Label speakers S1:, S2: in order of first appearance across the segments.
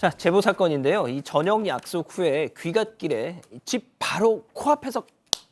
S1: 자, 제보 사건인데요. 이 저녁 약속 후에 귀갓길에 집 바로 코앞에서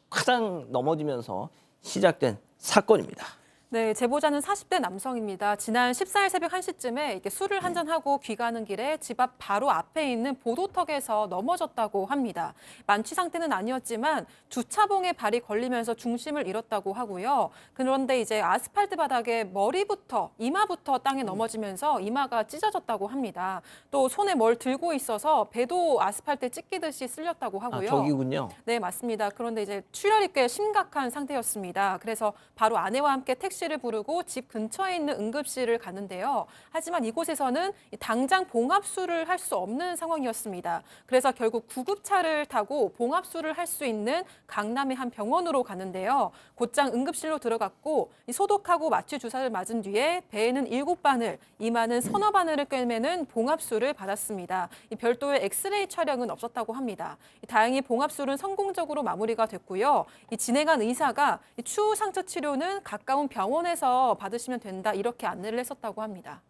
S1: 화장 넘어지면서 시작된 사건입니다.
S2: 네, 제보자는 40대 남성입니다. 지난 14일 새벽 1시쯤에 이렇게 술을 한잔하고 귀가하는 길에 집 앞 바로 앞에 있는 보도턱에서 넘어졌다고 합니다. 만취 상태는 아니었지만 주차봉에 발이 걸리면서 중심을 잃었다고 하고요. 그런데 이제 아스팔트 바닥에 머리부터 이마부터 땅에 넘어지면서 이마가 찢어졌다고 합니다. 또 손에 뭘 들고 있어서 배도 아스팔트에 찢기듯이 쓸렸다고 하고요.
S1: 저기군요.
S2: 네, 맞습니다. 그런데 이제 출혈이 꽤 심각한 상태였습니다. 그래서 바로 아내와 함께 택시를 부르고 집 근처에 있는 응급실을 갔는데요. 하지만 이곳에서는 당장 봉합술을 할 수 없는 상황이었습니다. 그래서 결국 구급차를 타고 봉합술을 할 수 있는 강남의 한 병원으로 갔는데요. 곧장 응급실로 들어갔고 소독하고 마취 주사를 맞은 뒤에 배에는 7바늘, 이마는 서너 바늘을 꿰매는 봉합술을 받았습니다. 별도의 엑스레이 촬영은 없었다고 합니다. 다행히 봉합술은 성공적으로 마무리가 됐고요. 진행한 의사가 추후 상처 치료는 가까운 병원에서 받으시면 된다 이렇게 안내를 했었다고 합니다.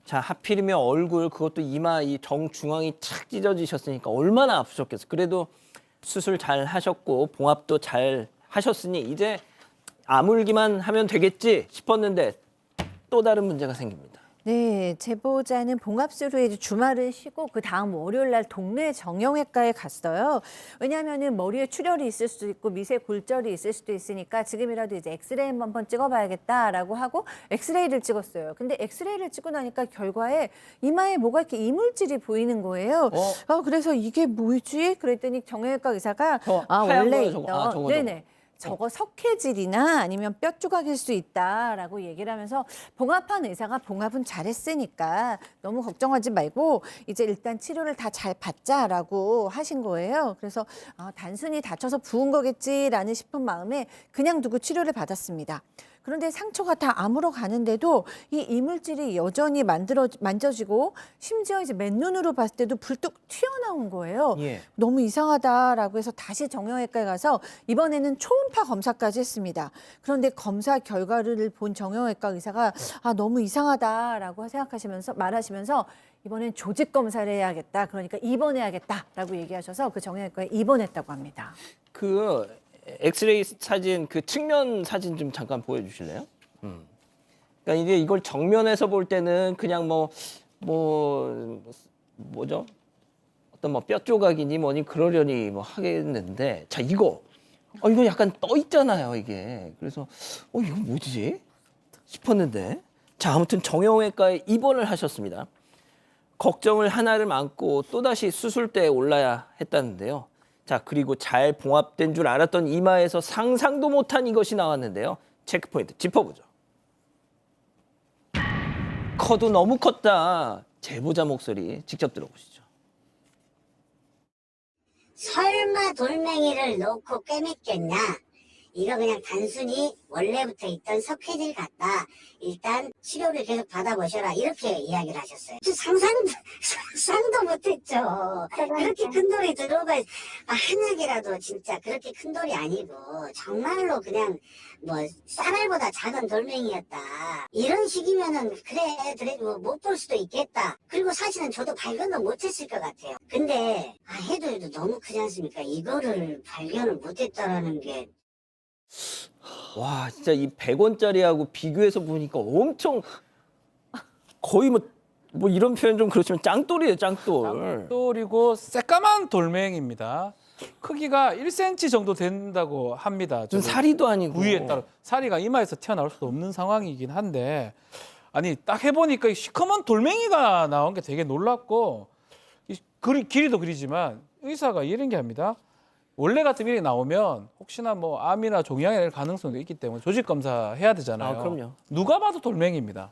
S1: 자, 하필이면 얼굴 그것도 이마 이 정중앙이 착 찢어지셨으니까 얼마나 아프셨겠어요. 그래도 수술 잘 하셨고 봉합도 잘 하셨으니 이제 아물기만 하면 되겠지 싶었는데 또 다른 문제가 생깁니다.
S3: 네, 제보자는 봉합술로 이제 주말을 쉬고 그 다음 월요일 날 동네 정형외과에 갔어요. 왜냐하면은 머리에 출혈이 있을 수도 있고 미세 골절이 있을 수도 있으니까 지금이라도 이제 엑스레이 한번 찍어봐야겠다라고 하고 엑스레이를 찍었어요. 근데 엑스레이를 찍고 나니까 결과에 이마에 뭐가 이렇게 이물질이 보이는 거예요. 그래서 이게 뭐지? 그랬더니 정형외과 의사가
S1: 하얀
S3: 원래
S1: 거요, 저거.
S3: 있던 네네. 저거 석회질이나 아니면 뼈 조각일 수 있다라고 얘기를 하면서 봉합한 의사가 봉합은 잘했으니까 너무 걱정하지 말고 이제 일단 치료를 다 잘 받자라고 하신 거예요. 그래서 단순히 다쳐서 부은 거겠지라는 싶은 마음에 그냥 두고 치료를 받았습니다. 그런데 상처가 다 아물어 가는데도 이 이물질이 여전히 만져지고 심지어 이제 맨눈으로 봤을 때도 불뚝 튀어나온 거예요.
S1: 예.
S3: 너무 이상하다라고 해서 다시 정형외과에 가서 이번에는 초음파 검사까지 했습니다. 그런데 검사 결과를 본 정형외과 의사가 너무 이상하다라고 생각하시면서 말하시면서 이번엔 조직 검사를 해야겠다. 그러니까 입원해야겠다라고 얘기하셔서 그 정형외과에 입원했다고 합니다.
S1: 그 엑스레이 사진 그 측면 사진 좀 잠깐 보여주실래요? 그러니까 이제 이걸 정면에서 볼 때는 그냥 뭐죠? 어떤 뭐 뼈 조각이니 뭐니 그러려니 뭐 하겠는데 자 이거 약간 떠 있잖아요 이게. 그래서 이거 뭐지 싶었는데 자 아무튼 정형외과에 입원을 하셨습니다. 걱정을 하나를 안고 또다시 수술대에 올라야 했다는데요. 자, 그리고 잘 봉합된 줄 알았던 이마에서 상상도 못한 이것이 나왔는데요. 체크포인트 짚어보죠. 커도 너무 컸다. 제보자 목소리 직접 들어보시죠.
S4: 설마 돌멩이를 넣고 꿰맸겠냐? 이거 그냥 단순히 원래부터 있던 석회질 같다. 일단 치료를 계속 받아보셔라. 이렇게 이야기를 하셨어요. 상상도 못했죠. 그렇게 큰 돈이 들어가 한약이라도 진짜 그렇게 큰 돈이 아니고 정말로 그냥 뭐 쌀알보다 작은 돌멩이였다. 이런 식이면은 그래 못 볼 수도 있겠다. 그리고 사실은 저도 발견도 못했을 것 같아요. 근데 해도 너무 크지 않습니까? 이거를 발견을 못했다라는 게
S1: 와, 진짜 이 100원짜리하고 비교해서 보니까 엄청 거의 뭐 이런 표현 좀 그렇지만 짱돌이에요, 짱돌.
S5: 짱돌이고 새까만 돌멩이입니다. 크기가 1cm 정도 된다고 합니다.
S1: 무슨 사리도 아니고.
S5: 부위에 따라 사리가 이마에서 튀어나올 수도 없는 상황이긴 한데 아니 딱 해보니까 이 시커먼 돌멩이가 나온 게 되게 놀랍고 길이도 길이지만 의사가 이런 게 합니다. 원래 같은 일이 나오면 혹시나 뭐 암이나 종양이 될 가능성도 있기 때문에 조직 검사 해야 되잖아요.
S1: 그럼요.
S5: 누가 봐도 돌멩이입니다.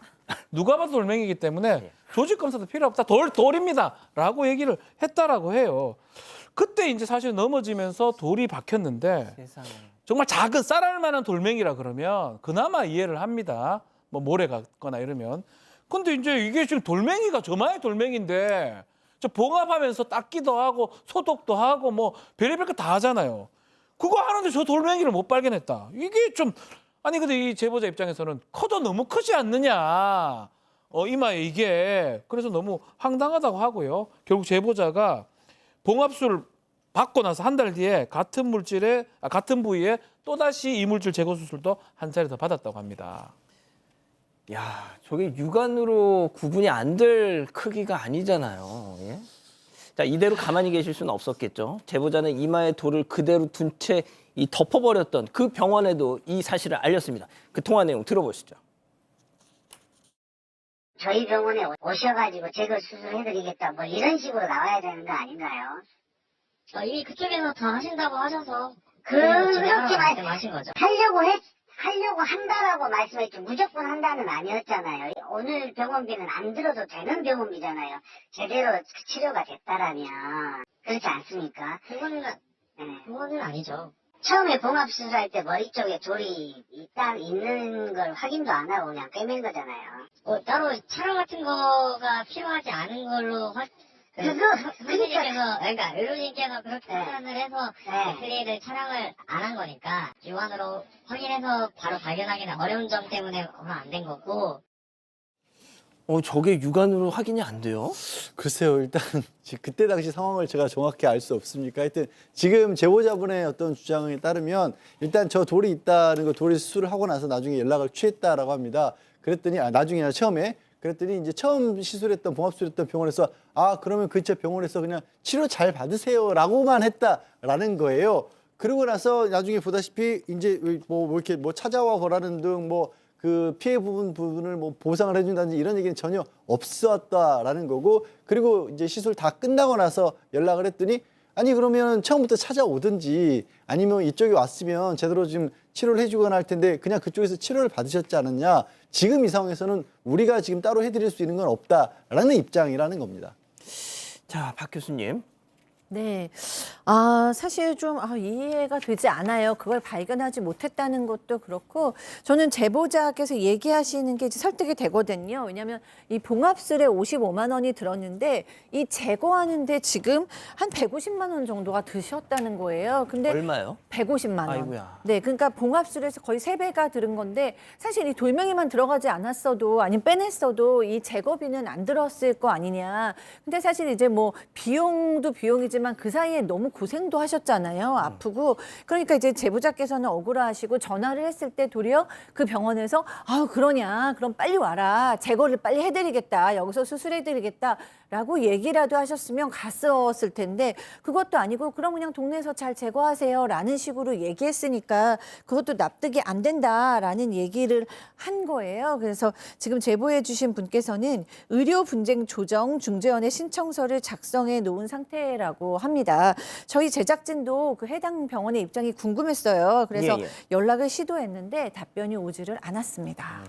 S5: 누가 봐도 돌멩이기 때문에 조직 검사도 필요 없다. 돌입니다라고 얘기를 했다라고 해요. 그때 이제 사실 넘어지면서 돌이 박혔는데
S1: 세상에.
S5: 정말 작은 쌀알만한 돌멩이라 그러면 그나마 이해를 합니다. 뭐 모래 같거나 이러면. 근데 이제 이게 지금 돌멩이가 저마의 돌멩이인데 저 봉합하면서 닦기도 하고 소독도 하고 뭐 별의별 거 다 하잖아요. 그거 하는데 저 돌멩이를 못 발견했다. 이게 좀 아니 근데 이 제보자 입장에서는 커도 너무 크지 않느냐. 이마에 이게 그래서 너무 황당하다고 하고요. 결국 제보자가 봉합술을 받고 나서 한 달 뒤에 같은 부위에 또다시 이물질 제거 수술도 한 차례 더 받았다고 합니다.
S1: 야, 저게 육안으로 구분이 안 될 크기가 아니잖아요. 예? 자, 이대로 가만히 계실 수는 없었겠죠. 제보자는 이마에 돌을 그대로 둔 채 이 덮어버렸던 그 병원에도 이 사실을 알렸습니다. 그 통화 내용 들어보시죠.
S4: 저희 병원에 오셔가지고 제거 수술해드리겠다 뭐 이런 식으로 나와야 되는 거 아닌가요?
S6: 이미 그쪽에서 다 하신다고 하셔서
S4: 그렇게
S6: 말씀하신 거죠.
S4: 하려고 한다라고 말씀했죠. 무조건 한다는 아니었잖아요. 오늘 병원비는 안 들어도 되는 병원비잖아요. 제대로 치료가 됐다라면. 그렇지 않습니까?
S6: 그거는 아니죠.
S4: 처음에 봉합수술할 때 머리 쪽에 돌이 있는 걸 확인도 안 하고 그냥 꿰맨 거잖아요.
S6: 따로 촬영 같은 거가 필요하지 않은 걸로 그러니까 의료진께서 그렇게 판단을 해서 엑스레이를 촬영을 안 한 거니까 육안으로 확인해서 바로 발견하기는 어려운 점 때문에 안 된 거고.
S1: 저게 육안으로 확인이 안 돼요?
S7: 글쎄요, 일단 그때 당시 상황을 제가 정확히 알 수 없으니까 하여튼 지금 제보자분의 어떤 주장에 따르면 일단 저 돌이 있다는 거 돌이 수술을 하고 나서 나중에 연락을 취했다라고 합니다. 그랬더니 나중에 아니라 처음에 그랬더니 이제 처음 시술했던 봉합술했던 병원에서 그러면 근처 병원에서 그냥 치료 잘 받으세요라고만 했다라는 거예요. 그러고 나서 나중에 보다시피 이제 뭐 이렇게 뭐 찾아와 보라는 등 뭐 그 피해 부분을 뭐 보상을 해준다든지 이런 얘기는 전혀 없었다라는 거고, 그리고 이제 시술 다 끝나고 나서 연락을 했더니 아니 그러면 처음부터 찾아오든지 아니면 이쪽에 왔으면 제대로 좀 치료를 해주거나 할 텐데 그냥 그쪽에서 치료를 받으셨지 않았냐. 지금 이 상황에서는 우리가 지금 따로 해드릴 수 있는 건 없다라는 입장이라는 겁니다.
S1: 자, 박 교수님.
S3: 네. 사실 좀 이해가 되지 않아요. 그걸 발견하지 못했다는 것도 그렇고, 저는 제보자께서 얘기하시는 게 이제 설득이 되거든요. 왜냐하면 이 봉합술에 55만 원이 들었는데 이 제거하는데 지금 한 150만 원 정도가 드셨다는 거예요. 근데
S1: 얼마요?
S3: 150만 원.
S1: 아이고야.
S3: 네, 그러니까 봉합술에서 거의 3배가 들은 건데 사실 이 돌멩이만 들어가지 않았어도 아니면 빼냈어도 이 제거비는 안 들었을 거 아니냐. 근데 사실 이제 뭐 비용도 비용이지만 그 사이에 너무 고생도 하셨잖아요. 아프고. 그러니까 이제 제보자께서는 억울하시고 전화를 했을 때 도리어 그 병원에서 그러냐. 그럼 빨리 와라. 제거를 빨리 해드리겠다. 여기서 수술해드리겠다. 라고 얘기라도 하셨으면 갔었을 텐데 그것도 아니고 그럼 그냥 동네에서 잘 제거하세요 라는 식으로 얘기했으니까 그것도 납득이 안 된다라는 얘기를 한 거예요. 그래서 지금 제보해 주신 분께서는 의료분쟁조정중재원의 신청서를 작성해 놓은 상태라고 합니다. 저희 제작진도 그 해당 병원의 입장이 궁금했어요. 그래서
S1: 예.
S3: 연락을 시도했는데 답변이 오지를 않았습니다.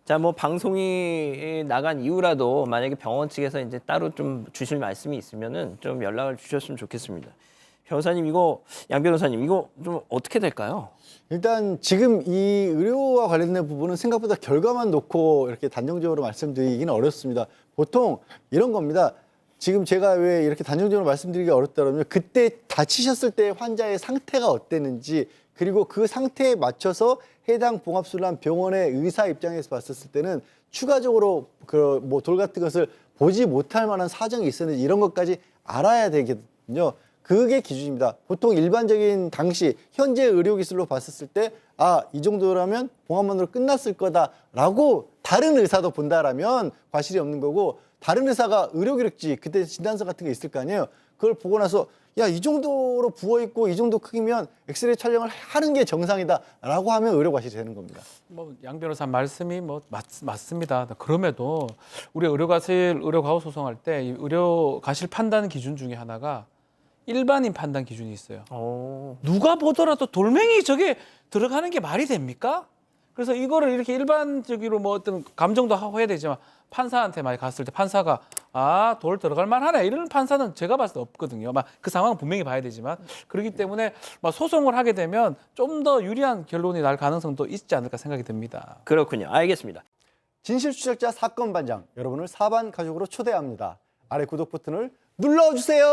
S1: 자, 뭐 방송이 나간 이후라도 만약에 병원 측에서 이제 따로 좀 주실 말씀이 있으면은 좀 연락을 주셨으면 좋겠습니다. 변호사님 양 변호사님 이거 좀 어떻게 될까요?
S7: 일단 지금 이 의료와 관련된 부분은 생각보다 결과만 놓고 이렇게 단정적으로 말씀드리기는 어렵습니다. 보통 이런 겁니다. 지금 제가 왜 이렇게 단정적으로 말씀드리기 어렵다 그러면 그때 다치셨을 때 환자의 상태가 어땠는지, 그리고 그 상태에 맞춰서 해당 봉합술을 한 병원의 의사 입장에서 봤었을 때는 추가적으로 그 뭐 돌 같은 것을 보지 못할 만한 사정이 있었는지 이런 것까지 알아야 되거든요. 그게 기준입니다. 보통 일반적인 당시 현재 의료기술로 봤었을 때 이 정도라면 봉합만으로 끝났을 거다라고 다른 의사도 본다라면 과실이 없는 거고, 다른 의사가 의료기록지 그때 진단서 같은 게 있을 거 아니에요. 그걸 보고 나서 이 정도로 부어있고 이 정도 크기면 엑스레이 촬영을 하는 게 정상이다라고 하면 의료 과실이 되는 겁니다.
S5: 양 변호사 말씀이 맞습니다. 그럼에도 우리 의료 과호 소송할 때 이 의료 과실 판단 기준 중에 하나가 일반인 판단 기준이 있어요. 누가 보더라도 돌멩이 저게 들어가는 게 말이 됩니까? 그래서 이거를 이렇게 일반적으로 뭐 어떤 감정도 하고 해야 되지만 판사한테 많이 갔을 때 판사가 돌 들어갈 만하네 이런 판사는 제가 봤을 때 없거든요. 그 상황은 분명히 봐야 되지만, 그렇기 때문에 소송을 하게 되면 좀 더 유리한 결론이 날 가능성도 있지 않을까 생각이 듭니다.
S1: 그렇군요. 알겠습니다.
S7: 진실추적자 사건 반장, 여러분을 사반 가족으로 초대합니다. 아래 구독 버튼을 눌러주세요.